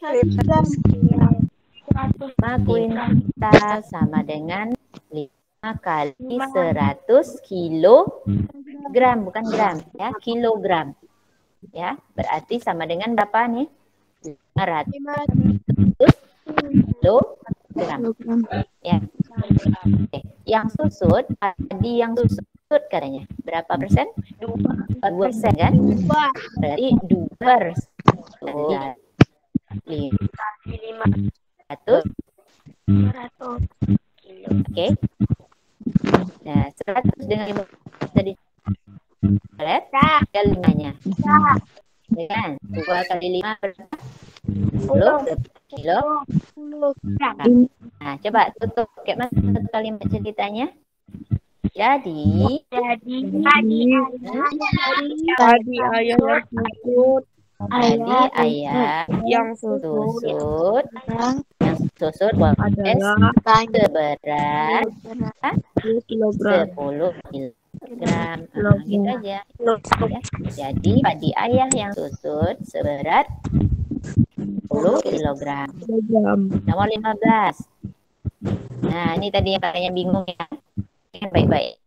Speaker 1: 5 kuintal sama dengan 5 kali 100 kilogram, bukan gram ya, kilogram. Ya, berarti sama dengan berapa nih? 500 kilogram. Ya. Oke. Yang susut, tadi yang susut katanya berapa persen? 2% kan? Berarti 2%. 500 Oke. Nah, 100 dengan 5 tadi lihat kali 5-nya. Ya kan? 2 kali 5 berapa? 10 kilo. Nah, coba tutup kayak mana kalimat ceritanya? Jadi
Speaker 6: Tadi ayah yang susut.
Speaker 1: Tadi ayah
Speaker 6: Yang susut
Speaker 1: boleh seberat
Speaker 6: 10 kilogram.
Speaker 1: 10 kilogram. Nah, gitu aja. Ya. Jadi padi ayah yang susut seberat 10 kilogram. Nomor 15. Nah, ini tadi yang kayaknya bingung ya. Kan baik-baik.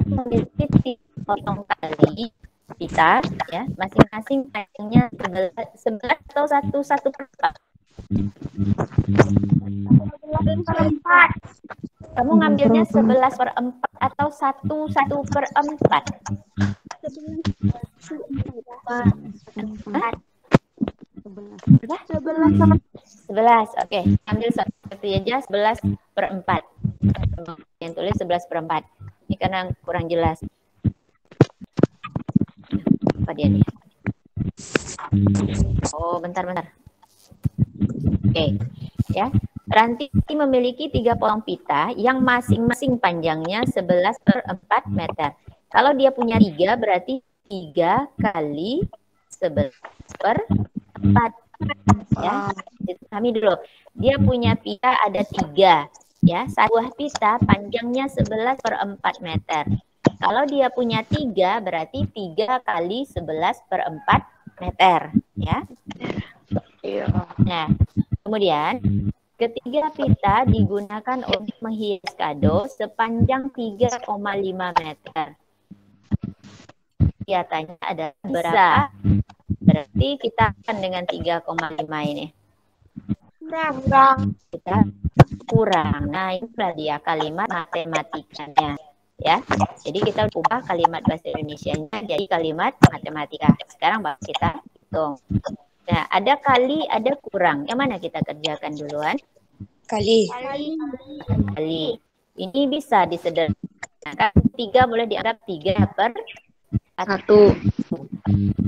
Speaker 1: Memiliki potong tali pita ya, masing-masing panjangnya 11 atau 1 per 4. Kamu ngambilnya 11 per 4 atau 1 per 4? 11. Oke, ambil satu aja 11 per 4. Yang tulis 11 per 4. Ini karena kurang jelas. Apa dia nih? Oh, bentar. Oke, ya. Ranti memiliki 3 potong pita yang masing-masing panjangnya 11 per 4 meter. Kalau dia punya 3 berarti 3 kali 11 per 4. Ya, dipahami dulu. Dia punya pita ada 3. Ya, satu buah pita panjangnya 11 per 4 meter. Kalau dia punya 3 berarti 3 kali 11 per 4 meter. Ya. Nah, kemudian ketiga pita digunakan untuk menghias kado sepanjang 3,5 meter. Kelihatannya ada berapa? Berarti kita akan dengan 3,5 ini. Kita kurang. Nah, itulah dia kalimat matematikanya. Ya, jadi kita ubah kalimat bahasa Indonesianya jadi kalimat matematika. Sekarang baru kita hitung. Nah, ada kali, ada kurang. Yang mana kita kerjakan duluan?
Speaker 2: Kali.
Speaker 1: Ini bisa disederhanakan. 3 boleh dianggap 3 per 1.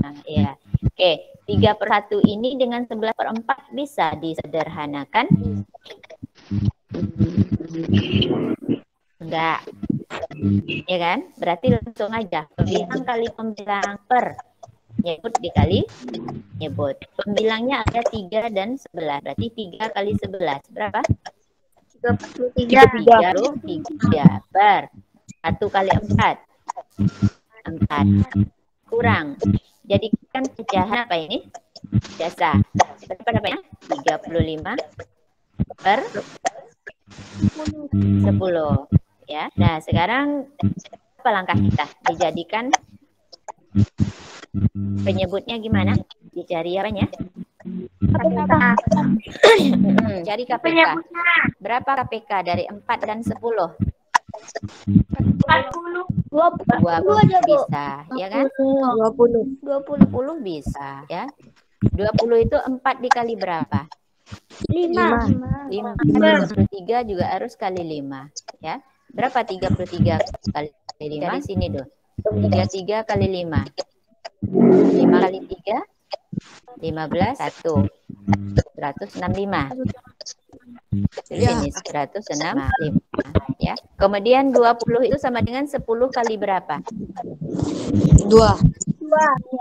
Speaker 1: Nah, ya. Oke, 3 per 1 ini dengan 11 per 4 bisa disederhanakan? Enggak. Ya kan? Berarti langsung aja. Pembilang kali pembilang per. Nyebut dikali nyebut. Pembilangnya ada 3 dan 11. Berarti 3 kali 11. Berapa? 33 per 1 kali 4. 4. Kurang. Jadikan pecahan apa ini? Biasa. Berapa ya? 35 per 10. Ya. Nah, sekarang apa langkah kita? Dijadikan penyebutnya gimana? Dicari apanya? Cari KPK. Berapa KPK dari 4 dan 10?
Speaker 3: 40.
Speaker 1: 20 bisa, ya kan?
Speaker 3: 20
Speaker 1: bisa, ya. 20 itu 4 dikali berapa?
Speaker 3: 5.
Speaker 1: 33 juga harus kali 5, ya. Berapa 33 kali 5? Dari sini tuh. 33 kali 5. 5 kali 3 15 1 165. Ini 165, ya. Kemudian 20 itu sama dengan 10 kali berapa?
Speaker 2: 2.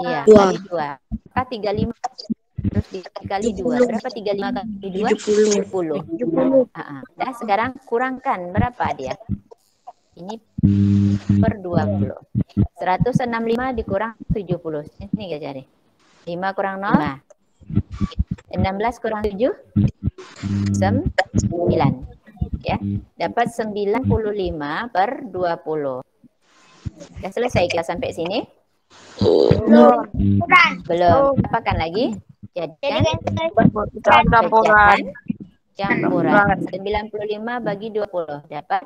Speaker 1: Iya,
Speaker 2: 2.
Speaker 1: kali 2. Maka 35 terus dikali 2. Berapa 35 kali 2? 70. Nah, sekarang kurangkan berapa dia? Ini per 20. 165 dikurang 70. Ini kita cari. 5 kurang 0. 16 kurang 7. 9. Ya, dapat 95 per 20. Sudah selesai kita sampai sini? Belum. Apakan lagi? Jadikan campuran. 95 bagi 20 dapat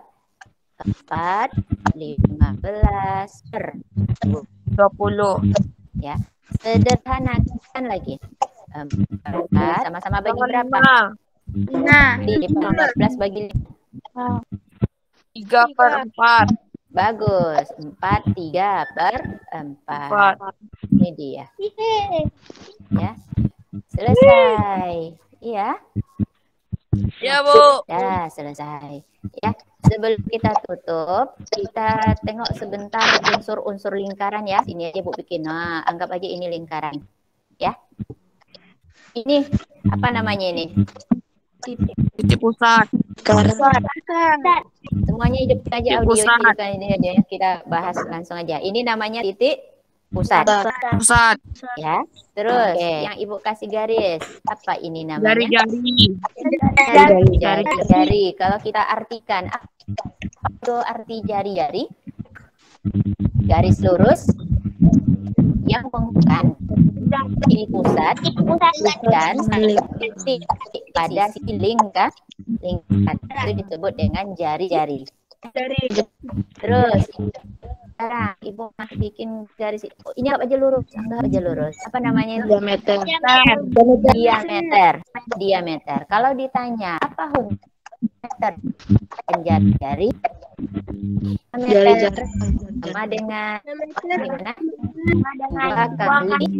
Speaker 1: 4 15 per 20. Ya, sederhanakan lagi. Sama-sama bagi berapa? 15 bagi
Speaker 6: 3 per 4.
Speaker 1: bagus. 4 3 per 4. Ini dia. Ya. Selesai. Iya.
Speaker 6: Ya, Bu.
Speaker 1: Dah selesai. Ya. Sebelum kita tutup, kita tengok sebentar unsur-unsur lingkaran ya. Sini aja Bu bikin. Nah, anggap aja ini lingkaran. Ya. Ini apa namanya ini?
Speaker 6: Titik pusat.
Speaker 1: Semuanya hidup aja audio ini aja kita bahas langsung aja. Ini namanya titik pusat.
Speaker 6: Pusat.
Speaker 1: Ya. Terus yang Ibu kasih garis, apa ini namanya? Jari-jari. Kalau kita artikan apa itu arti jari-jari? Garis lurus yang menghubungkan ini pusat dan titik pada si lingkaran itu disebut dengan jari-jari. Terus sekarang Ibu bikin garis ini apa aja lurus, anggap aja lurus. Apa namanya? Diameter. Kalau ditanya apa hubungan jari-jari? Diameter sama dengan dua kali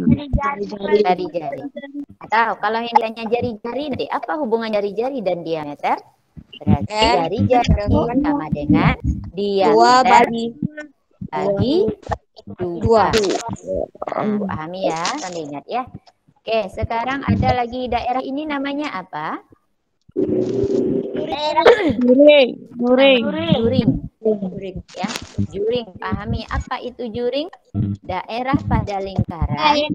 Speaker 1: jari-jari. Atau kalau yang ditanya jari-jari nanti apa hubungan jari-jari dan diameter? Berarti jari-jari sama dengan diameter bagi 2. Pahami ya, sambil ingat ya. Oke, sekarang ada lagi daerah ini namanya apa? Juring. Ya, juring. Pahami apa itu juring? Daerah pada lingkaran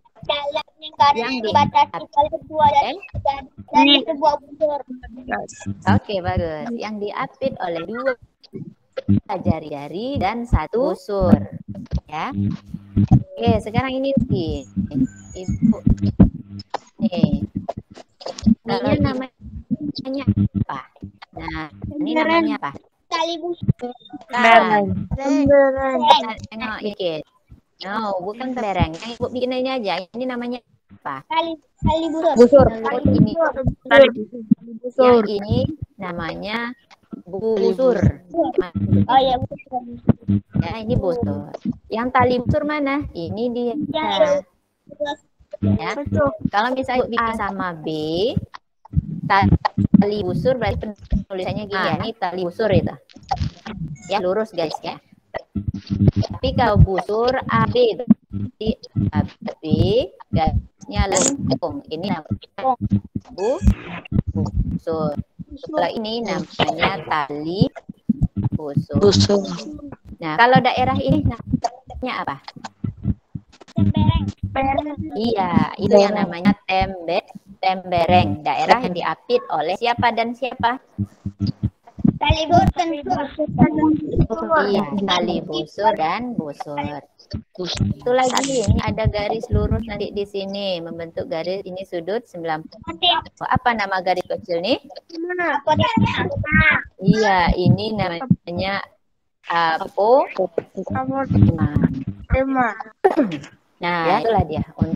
Speaker 1: yang diapit oleh sebuah busur. Oke, bagus. Yang diapit oleh 2 jari-jari dan 1 busur. Ya. Oke, sekarang ini Ibu. Nih. Ini namanya apa? Nah, ini namanya apa?
Speaker 3: Tali busur.
Speaker 1: Tengok dikit. No, bukan tembereng. Yang Ibu bikin ini aja. Ini namanya apa?
Speaker 3: Tali busur.
Speaker 1: Ini. Yang ini namanya busur.
Speaker 3: Oh ya, busur.
Speaker 1: Ya, ini busur. Yang tali busur mana? Ini dia. Ya. Kalau misalnya A sama B, tali busur berarti penulisannya gini ya. Ini tali busur itu. Ya, lurus guys ya. Tapi kalau busur AB itu di AB garisnya lengkung. Ini namanya busur. Kalau ini namanya tali busur. Nah, kalau daerah ini namanya apa?
Speaker 3: Tembereng.
Speaker 1: Iya, itu yang namanya tembereng. Daerah yang diapit oleh siapa dan siapa?
Speaker 3: Tali busur.
Speaker 1: Iya, tali busur dan busur. Satu lagi, ini ada garis lurus nanti di sini membentuk garis ini sudut 90. Apa nama garis kecil nih? Iya, ini namanya apotema. Nah, itulah dia.